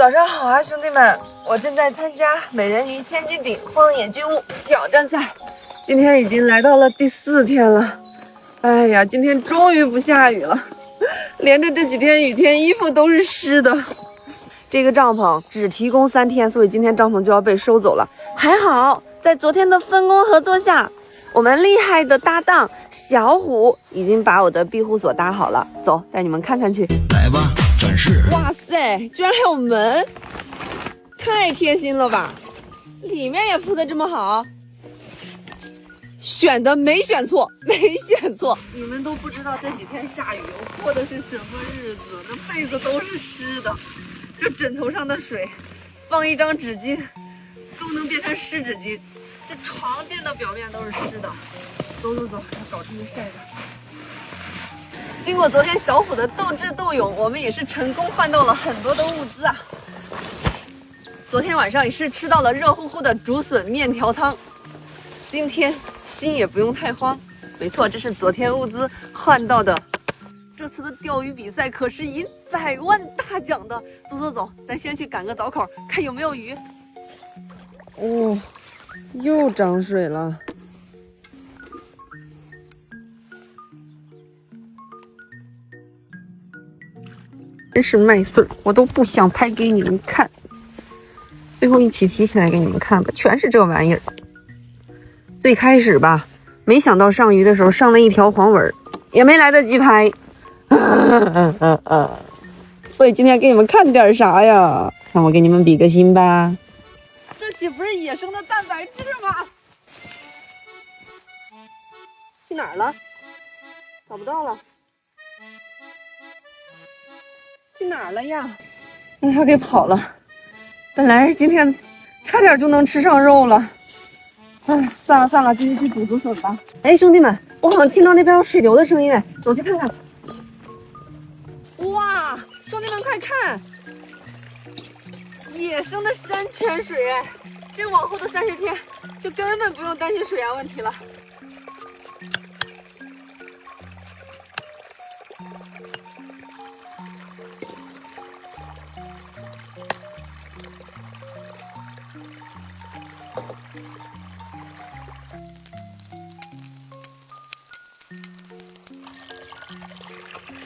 早上好啊，兄弟们！我正在参加美人鱼千斤顶荒野巨物挑战赛，今天已经来到了第4天了。哎呀，今天终于不下雨了，连着这几天雨天，衣服都是湿的。这个帐篷只提供3天，所以今天帐篷就要被收走了。还好，在昨天的分工合作下，我们厉害的搭档小虎已经把我的庇护所搭好了。走，带你们看看去。来吧，展示！哇塞，居然还有门，太贴心了吧！里面也铺的这么好，选的没选错，没选错。你们都不知道这几天下雨，我过的是什么日子？这被子都是湿的，这枕头上的水，放一张纸巾都能变成湿纸巾。这床垫的表面都是湿的。走走走，要找出去晒的。经过昨天小虎的斗智斗勇，我们也是成功换到了很多的物资啊。昨天晚上也是吃到了热乎乎的竹笋面条汤，今天心也不用太慌。没错，这是昨天物资换到的。这次的钓鱼比赛可是赢100万大奖的。走走走，咱先去赶个早口，看有没有鱼。哦，又涨水了。真是麦穗，我都不想拍给你们看，最后一起提起来给你们看吧，全是这玩意儿。最开始吧，没想到上鱼的时候上了一条黄尾，也没来得及拍，所以今天给你们看点啥呀？让我给你们比个心吧。这岂不是野生的蛋白质吗？去哪儿了？找不到了。去哪儿了呀？让他给跑了。本来今天差点就能吃上肉了。哎，算了算了，继续去煮竹笋吧。哎，兄弟们，我好像听到那边有水流的声音哎，走去看看。哇，兄弟们快看，野生的山泉水哎，这往后的30天就根本不用担心水源问题了。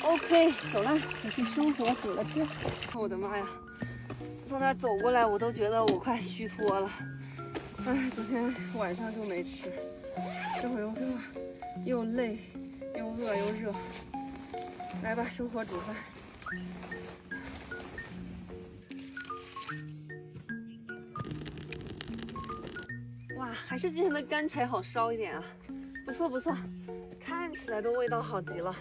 OK， 走了，我去生火煮了吃。我的妈呀，从那儿走过来，我都觉得我快虚脱了。哎，昨天晚上就没吃，这会儿又热，又累，又饿又热。来吧，生火煮饭。哇，还是今天的干柴好烧一点啊，不错不错，看起来都味道好极了。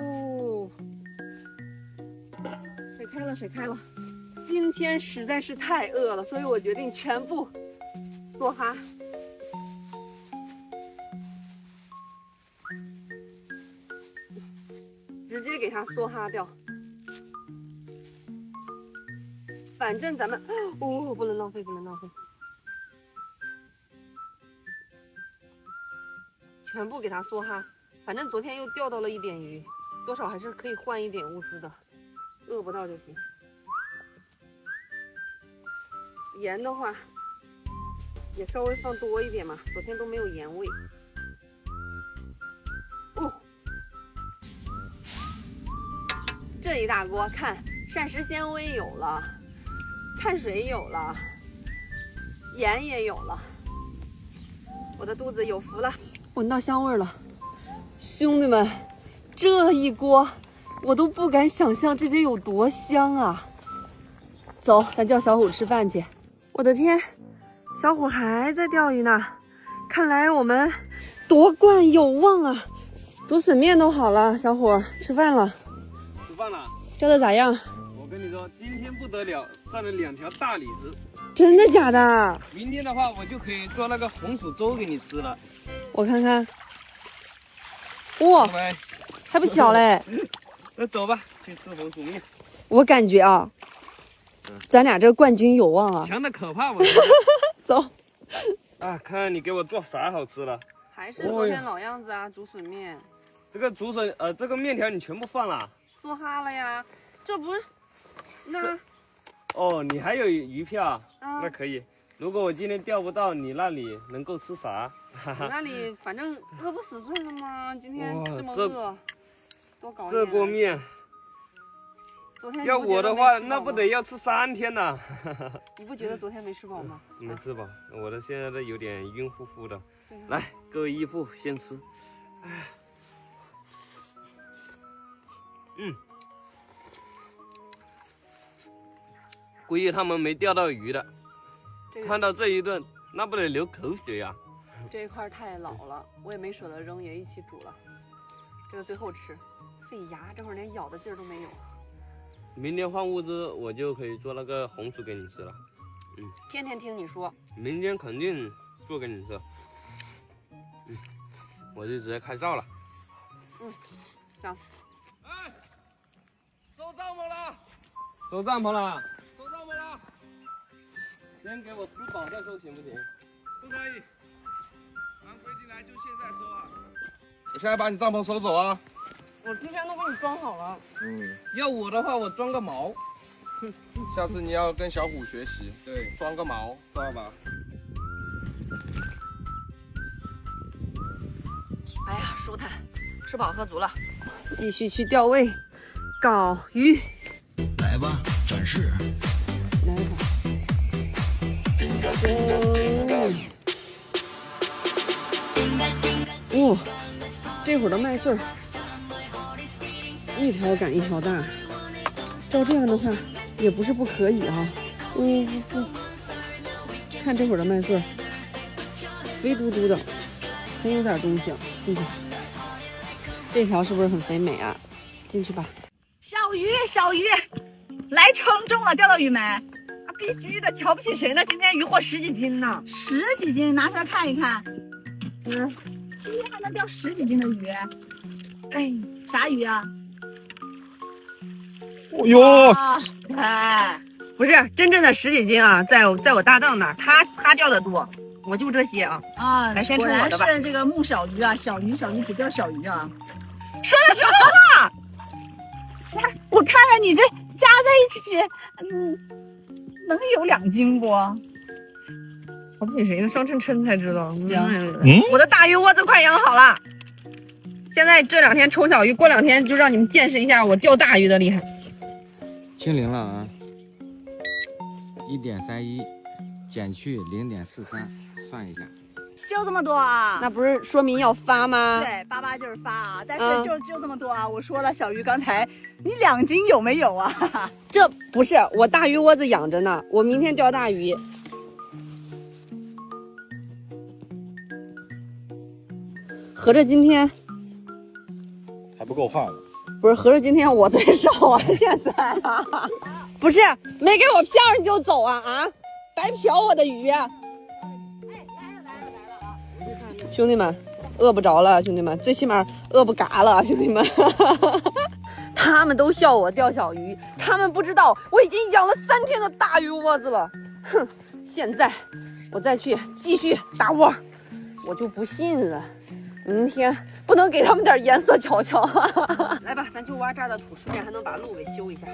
哦，水开了，水开了。今天实在是太饿了，所以我决定全部梭哈。直接给它梭哈掉，反正咱们不能浪费，不能浪费，全部给它梭哈。反正昨天又钓到了一点鱼，多少还是可以换一点物资的，饿不到就行。盐的话也稍微放多一点嘛，昨天都没有盐味。这一大锅，看膳食纤维有了，碳水有了，盐也有了，我的肚子有福了，闻到香味了。兄弟们，这一锅我都不敢想象这得有多香啊！走，咱叫小虎吃饭去。我的天，小虎还在钓鱼呢，看来我们夺冠有望啊！竹笋面都好了，小虎吃饭了。棒了！钓的咋样？我跟你说，今天不得了，上了2条大鲤子。真的假的？明天的话，我就可以做那个红薯粥给你吃了。我看看。哇，还不小嘞。那走吧，去吃红薯面。我感觉啊，咱俩这冠军有望啊！强的可怕，我走。啊，看看你给我做啥好吃了？还是昨天老样子啊，竹笋面。这个竹笋，这个面条你全部放了？说哈了呀，这不是那。哦，你还有鱼票啊？那可以。如果我今天钓不到，你那里能够吃啥？你那里反正饿不死算了吗？今天这么饿，多搞一点。这锅面。昨天要我的话，那不得要吃3天呢？你不觉得昨天没吃饱吗？没吃饱，我的现在都有点晕乎乎的。来，各位义父先吃。估计他们没钓到鱼的，看到这一顿，那不得流口水呀！这一块太老了，我也没舍得扔，也一起煮了。这个最后吃，费牙，这会儿连咬的劲儿都没有。明天换物资，我就可以做那个红薯给你吃了。天天听你说。明天肯定做给你吃。我就直接开灶了。行。哎，收帐篷了！收帐篷了！收帐篷了！先给我吃饱再收，行不行？不可以，按规定来就现在收啊！我现在把你帐篷收走啊！我之前都给你装好了。要我的话，我装个毛。下次你要跟小虎学习，对，装个毛，知道吧？哎呀，舒坦，吃饱喝足了，继续去钓位，搞鱼。来吧，展示。来吧。哇，这会儿的麦穗儿，一条赶一条大。照这样的话，也不是不可以啊。看这会儿的麦穗儿，肥嘟嘟的，很有点东西啊。进去，这条是不是很肥美啊？进去吧。小鱼，小鱼，来称重了，钓到鱼没？啊，必须的，瞧不起谁呢？今天鱼货10几斤呢，10几斤，拿出来看一看。今天还能钓10几斤的鱼？哎，啥鱼啊？哦哟，哎，不是真正的10几斤啊，在我搭档那儿，他钓的多，我就这些啊。啊，来先果然称我的吧。是这个木小鱼啊，小鱼只钓小鱼啊。说的什么呢？我看看你这加在一起，能有2斤不？瞧不起谁呢？上称才知道。行，我的大鱼窝子快养好了，现在这2天冲小鱼，过2天就让你们见识一下我钓大鱼的厉害。清零了啊，1.31减去0.43，算一下，就这么多啊？那不是说明要发吗？对，88就是发啊，但是就这么多啊。我说了，小鱼刚才你2斤有没有啊？这不是我大鱼窝子养着呢，我明天钓大鱼。合着今天还不够旱了。不是，合着今天我最少啊！现在啊，不是没给我票你就走啊啊！白嫖我的鱼！哎，来了啊！兄弟们，饿不着了，兄弟们，最起码饿不嘎了，兄弟们。他们都笑我钓小鱼，他们不知道我已经养了3天的大鱼窝子了。哼，现在我再去继续打窝，我就不信了。明天不能给他们点颜色瞧瞧。来吧，咱就挖这儿的土，顺便还能把路给修一下。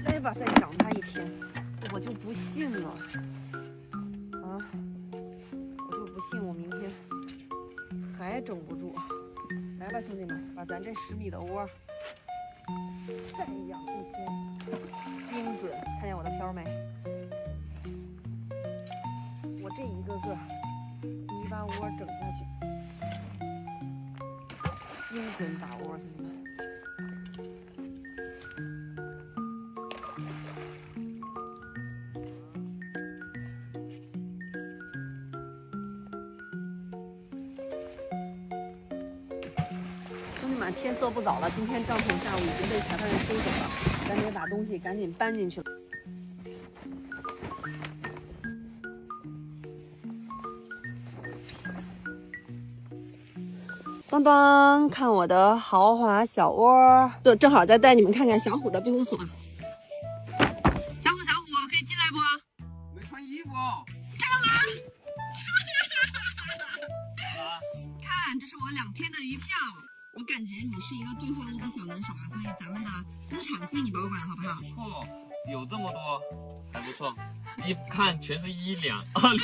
来吧，再养它1天。我就不信了，啊！我就不信我明天还整不住。来吧，兄弟们，把咱这10米的窝再养1天，精准！看见我的漂没？我这一个个泥巴窝整下去，精准把握，兄弟们。兄弟们，天色不早了，今天帐篷下午已经被裁判人收走了，咱得把东西赶紧搬进去了。当当，看我的豪华小窝，就正好再带你们看看小虎的庇护所。小虎，可以进来不？没穿衣服哦。看，这是我2天的鱼票。我感觉你是一个兑换物资小能手啊，所以咱们的资产归你保管，好不好？不错，有这么多，还不错。一看全是1两2两。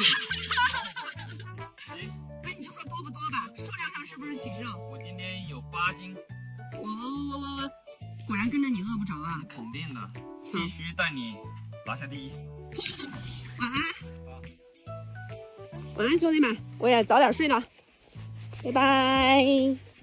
那你就说多不多吧，数量上是不是取胜？我今天有8斤。我果然跟着你饿不着啊！肯定的，必须带你拿下第一。晚安，晚安，兄弟们，我也早点睡了，拜拜。